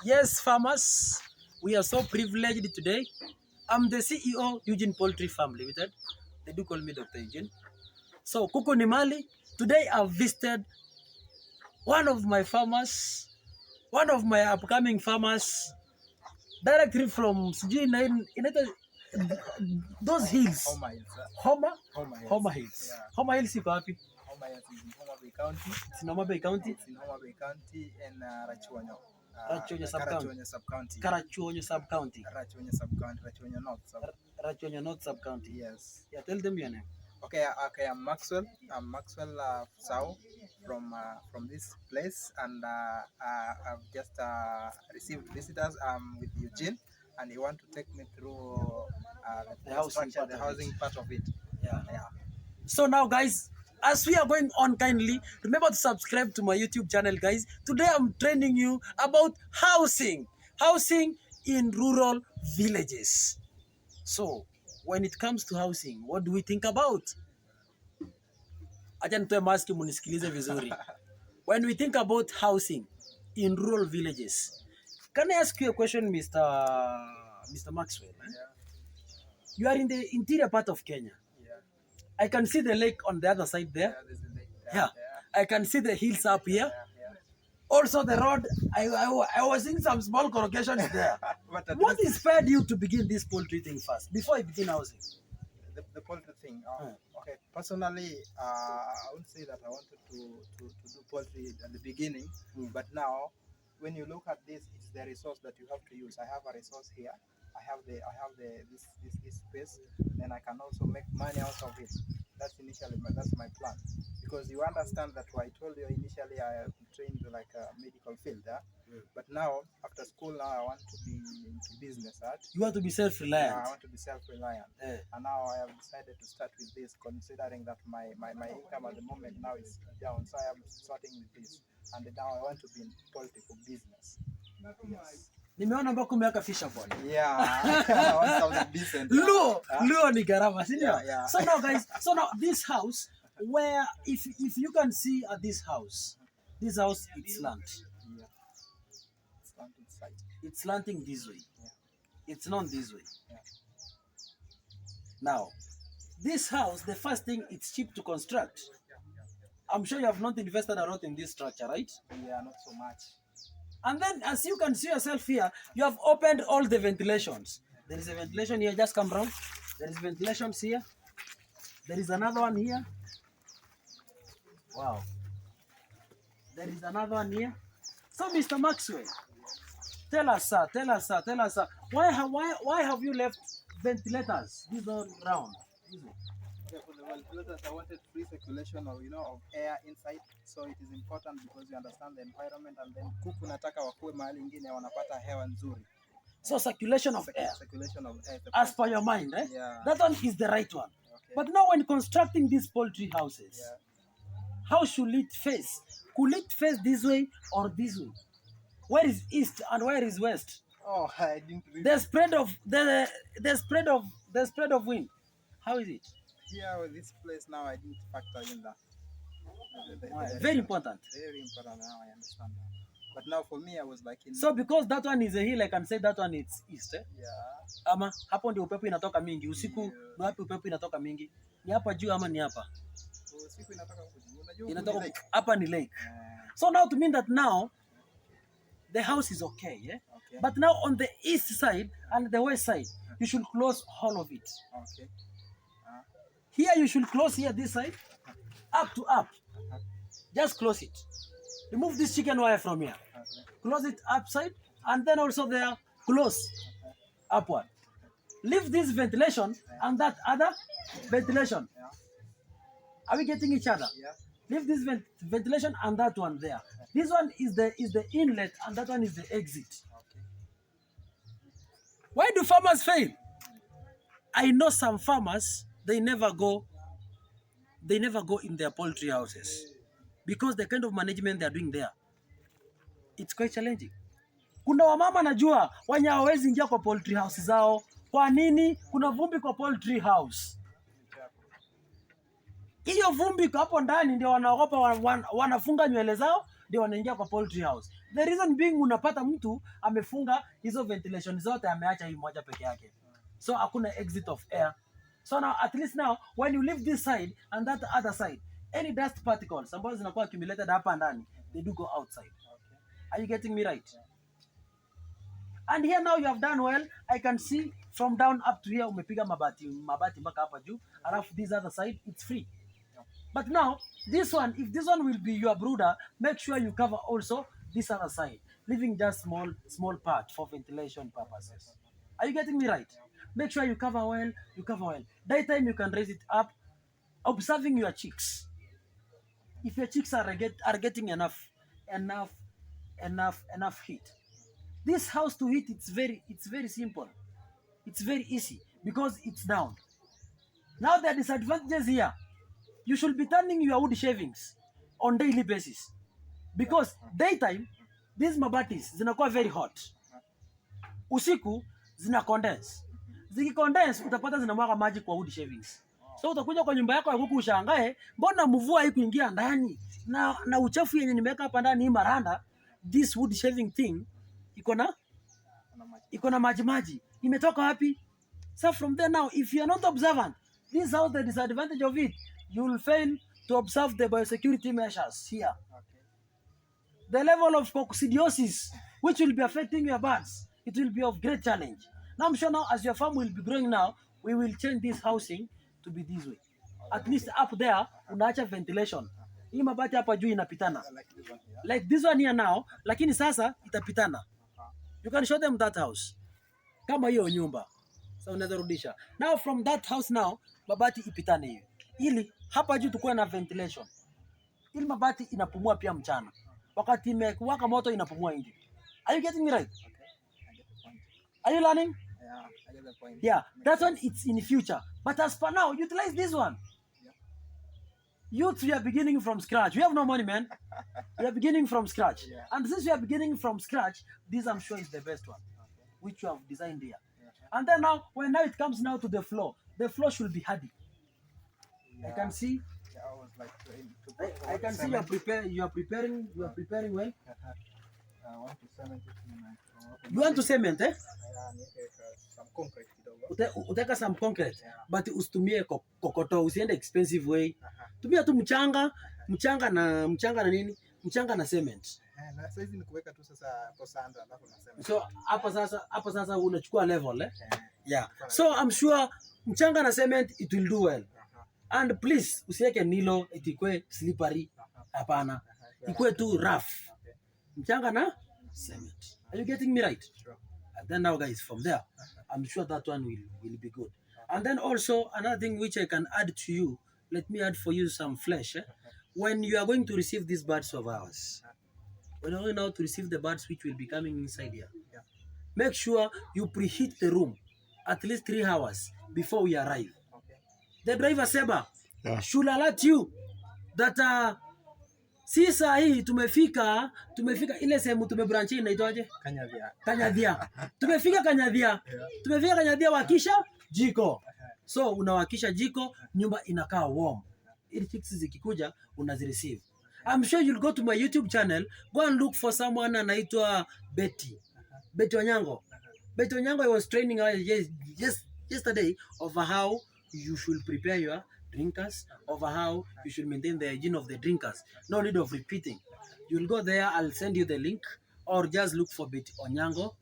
Yes, farmers, we are so privileged today. I'm the CEO, Eugene Poultry Farm Limited. They do call me Dr. Eugene. So, Kuku ni Mali. Today I've visited one of my farmers, one of my upcoming farmers, directly from those hills. Homa Hills. Yeah. Homa Hills iko wapi? Homa Hills is in Homa Bay County. It's in Homa Bay County. It's in Homa Bay County and Rachuonyo. Karachuonyo sub-county. Karachuonyo sub-county. Rachuonyo sub-county. Rachuonyo North Rachuonyo North sub-county. Yes. Yeah, tell them your name. Okay, I'm Maxwell. I'm Maxwell Sao from this place, and I've just received visitors. With Eugene, and he want to take me through the housing part of it. Yeah. So now, guys, as we are going on, kindly remember to subscribe to my YouTube channel, guys. Today I'm training you about housing in rural villages. So when it comes to housing, what do we think about? Acha nitoe maski munisikilize vizuri. When we think about housing in rural villages, can I ask you a question, Mr. Maxwell? Yeah. You are in the interior part of Kenya. Yeah. I can see the lake on the other side there. Yeah, there's a lake there. Yeah. I can see the hills up here. Yeah. Also the road, I was seeing some small corrugations there. What inspired you to begin this poultry thing first, before you begin housing? The poultry thing. Okay, personally, I would say that I wanted to do poultry at the beginning, but now, when you look at this, it's the resource that you have to use. I have a resource here. I have this space, then I can also make money out of it. That's my plan. Because you understand that I told you initially I trained like a medical field, but now after school now I want to be into business. You want to be self-reliant. I want to be self-reliant, and now I have decided to start with this, considering that my income at the moment now is down, so I am starting with this, and now I want to be in poultry for business. Yes. Nimeona mbako umeweka fisher pond. Yeah. I want something decent. Luo ni gharama, si ndio? Yeah. So now, guys, this house, where if you can see at this house it's land. Yeah. It's slanting side. It's slanting this way. Yeah. It's not this way. Yeah. Now, this house, the first thing, it's cheap to construct. I'm sure you have not invested a lot in this structure, right? Yeah, not so much. And then, as you can see yourself here, you have opened all the ventilations. There is a ventilation here, just come round. There is ventilations here. There is another one here. Wow. There is another one here. So, Mr. Maxwell, tell us, sir, why have you left ventilators this all round? Okay, for the ventilators, I wanted free circulation of air inside, so it is important because you understand the environment, and then kuku nataka wakue mahali ingine wanapata hewa nzuri. So circulation of air. Circulation of air. As per your mind, eh? Yeah. That one is the right one. Okay. But now when constructing these poultry houses, how should it face? Could it face this way or this way? Where is east and where is west? Oh, I didn't really. The spread of wind. How is it? Here with this place now, I didn't factor in that. Very important. Very important. Now I understand that. But now for me, I was like in. So because that one is a hill, I can say that one is east. Eh? Yeah. Ama hapo ndio upepo inatoka mingi. Usiku ni wapi upepo inatoka mingi? Ni hapa juu ama ni hapa? Usiku inatoka huko. Unajua inatoka hapa ni lake. So now to mean that now the house is okay, yeah? Okay. But now on the east side and the west side, you should close all of it. Okay. Here you should close here this side, up to up. Just close it. Remove this chicken wire from here. Okay. Close it upside, and then also there, close upward. Leave this ventilation and that other ventilation. Yeah. Are we getting each other? Yeah. Leave this ventilation and that one there. This one is the inlet and that one is the exit. Okay. Why do farmers fail? I know some farmers, they never go in their poultry houses because the kind of management they are doing there, it's quite challenging. Kuna wamama najua wenye hawezi ingia kwa poultry house zao. Kwa nini? Kuna vumbi kwa poultry house. Hiyo vumbi hapo ndani ndio wanaogopa, wanafunga nywele zao ndio wanaingia kwa poultry house. The reason being unapata mtu amefunga hizo ventilation zote, ameacha hii moja peke yake. So hakuna exit of air. So now at least now when you leave this side and that other side, any dust particles ambazo zinakuwa accumulated hapa ndani, they do go outside. Are you getting me right? And here now you have done well. I can see from down up to here umepiga mabati mpaka hapa juu. Alafu this other side it's free. But now this one, if this one will be your brooder, make sure you cover also this other side, leaving just small part for ventilation purposes. Are you getting me right? Make sure you cover well. Daytime you can raise it up, observing your chicks. If your chicks are getting enough heat. This house to heat, it's very simple. It's very easy because it's down. Now the disadvantages here, you should be turning your wood shavings on daily basis because daytime these mabatis zinakuwa very hot. Usiku zina condense. Ziki condense utapata zinamwaga maji kwa wood shavings. So utakuja kwa nyumba yako ya kuku ushangae, mbona mvua haikuingia ndani? Na uchafu yenye nimeweka hapa ndani hii maranda, this wood shaving thing iko na maji. Imetoka wapi? So from there now, if you are not observant, this is how the disadvantage of it. You will fail to observe the biosecurity measures here. The level of coccidiosis, which will be affecting your birds, it will be of great challenge. Now I'm sure now as your farm will be growing now, we will change this housing to be this way. At least up there, unaacha ventilation. Hii mabati hapa juu inapitana. Like this one here now, lakini sasa itapitana. You can show them that house. Kama hiyo nyumba. So unaweza rudisha. Now from that house now, mabati ipitane hiyo. Ili hapa juu tukue na ventilation. Ili mabati inapumua pia mchana. Wakati imewaka moto inapumua nje. Are you getting me right? Okay. I get the point. Are you learning? Yeah, I get the point. Yeah, that one it's in the future. But as per now, utilize this one. Yeah. Youth, we are beginning from scratch. We have no money, man. We are beginning from scratch. Yeah. And since we are beginning from scratch, this I'm sure is the best one, which you have designed here. Yeah. And then now, when now it comes now to the floor should be hardy. Yeah. I can see. Yeah, I was like I can see you are preparing well. I want to cement it. You want to cement, eh? Some concrete kidogo. Utaka some concrete, yeah. But usitumie kokoto, usiende expensive way. Tumia tu mchanga na nini? Mchanga na cement. Na sasa hizi ni kuweka tu sasa hapo sanda alafu na cement. So hapa sasa unachukua level, eh? Yeah. So I'm sure mchanga na cement it will do well. And please usiweke nilo itikwe slippery. Hapana. Ikwe tu rough. Mchanga na cement. Are you getting me right? Sure. And then now guys, from there, I'm sure that one will be good. And then also another thing which I can add to you, let me add for you some flesh. When you are going to receive these birds of ours, when you're going now to receive the birds which will be coming inside here, make sure you preheat the room at least 3 hours before we arrive. The driver Seba should alert you that si saa hii tumefika ile sehemu tumebranch inaitwaje? Kanyadhia. Tumefika Kanyadhia wakisha jiko. So unawakisha jiko, nyumba inakaa warm. Ili chicks zikikuja unazireceive. I'm sure you'll go to my YouTube channel, go and look for someone anaitwa Betty Onyango. Betty Onyango, I was training her yesterday over how you should prepare your drinkers, over how you should maintain the hygiene of the drinkers. No need of repeating. You'll go there, I'll send you the link, or just look for Betty Onyango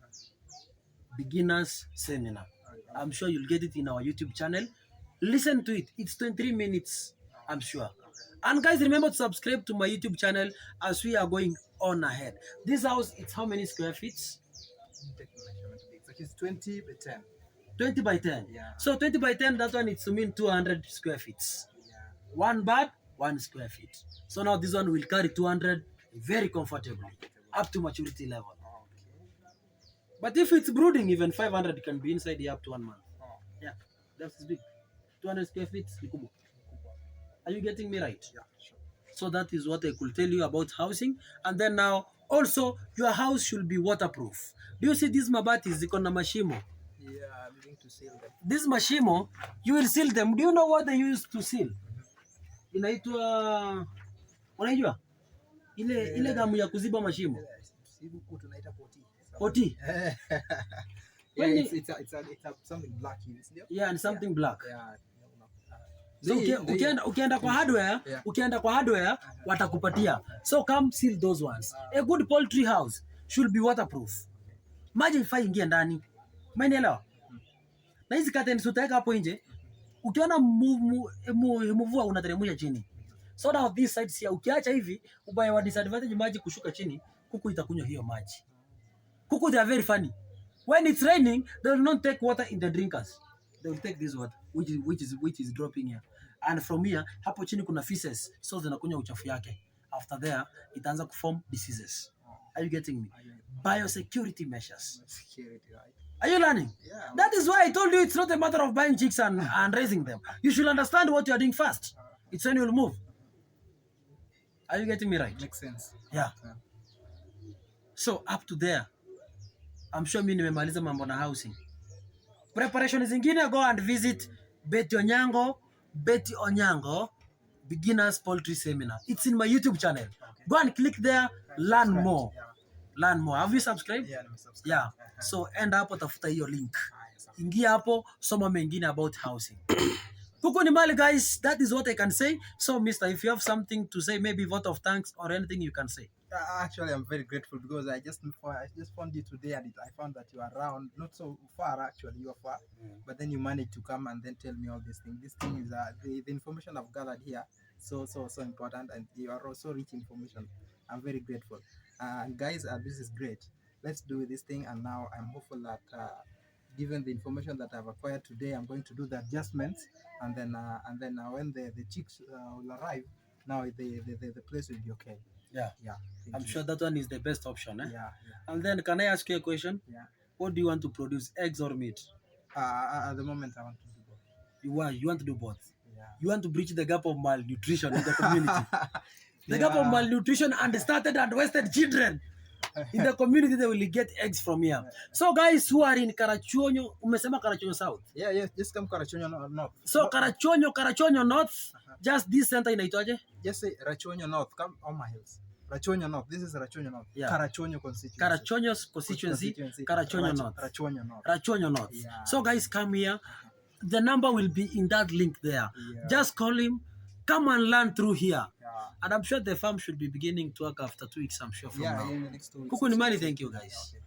Beginners Seminar. I'm sure you'll get it in our YouTube channel. Listen to it. It's 23 minutes, I'm sure. And guys, remember to subscribe to my YouTube channel as we are going on ahead. This house, it's how many square feet? It's 20 by 10. 20 by 10. Yeah. So 20 by 10, that one, it's to mean 200 square feet. Yeah. 1 bed, 1 square feet. So now this one will carry 200 very comfortably up to maturity level. Okay. But if it's brooding, even 500 can be inside here up to 1 month. Oh. Yeah, that's big. 200 square feet. Are you getting me right? Yeah, sure. So that is what I could tell you about housing. And then now, also, your house should be waterproof. Do you see these mabatis? Ziko na mashimo. Yeah, I'm going to seal them. This mashimo, you will seal them. Do you know what they use to seal? Inaitwa, unajua? Ile gamu ya kuziba mashimo. Sieve tunaita poti. Poti. Yeah, it's something black here. Yeah, and something black. Yeah. So ukienda kwa hardware, ukienda kwa hardware watakupatia. So come seal those ones. A good poultry house should be waterproof. Maji ifai ingie ndani. Umeelewa? Na hizi curtains utaweka hapo nje. Ukiona mvua unateremsha chini. So now this side here ukiacha hivi ubaya wa disadvantage maji kushuka chini, kuku itakunywa hiyo maji. Kuku they are very funny. When it's raining, they will not take water in the drinkers. They will take this water which is dropping here. And from here hapo chini kuna feces, so zinakunywa uchafu yake. After there itaanza kuform diseases. Are you getting me? Biosecurity measures. Security, right? Are you learning? Yeah. That is why I told you it's not a matter of buying chicks and raising them. You should understand what you are doing first. It's when you will move. Are you getting me right? Makes sense. Yeah. So up to there, I'm sure mimi nimemaliza mambo na housing. Preparation zingine, go and visit Betty Onyango Beginners Poultry Seminar. It's in my YouTube channel. Okay. Go and click there, learn more. Yeah. Learn more. Have you subscribed? Yeah, let me subscribe. Yeah. So end hapo tafuta hiyo link. Ingia hapo, soma mengine about housing. Kuku ni mali, guys. That is what I can say. So, Mister, if you have something to say, maybe vote of thanks or anything you can say. Actually, I'm very grateful because I just found you today, and I found that you are around, not so far actually, you are far, but then you managed to come and then tell me all these things. This thing is the information I've gathered here, so important, and you are also rich information. I'm very grateful, and guys, this is great. Let's do this thing, and now I'm hopeful that given the information that I've acquired today, I'm going to do the adjustments, and then when the chicks will arrive, now the place will be okay. Yeah. I'm sure that one is the best option. Eh? Yeah. And then, can I ask you a question? Yeah. What do you want to produce, eggs or meat? At the moment, I want to do both. You want to do both? Yeah. You want to bridge the gap of malnutrition in the community. The gap of malnutrition and started and wasted children. In the community, they will get eggs from here. So, guys who are in Karachuonyo, umesema Karachuonyo South? Yeah, just come Karachuonyo North. So, Karachuonyo North, just this center inaitwaje? Just say Karachuonyo North, come on my hills. Karachuonyo North, this is Karachuonyo North. Yeah. Karachuonyo constituency. Karachuonyo constituency, Karachuonyo North. Karachuonyo North. Yeah. So, guys, come here. The number will be in that link there. Yeah. Just call him. Come and learn through here. Yeah. And I'm sure the farm should be beginning to work after 2 weeks, I'm sure, from now. In the next 2 weeks. Kuku ni mali, thank you, guys. Okay.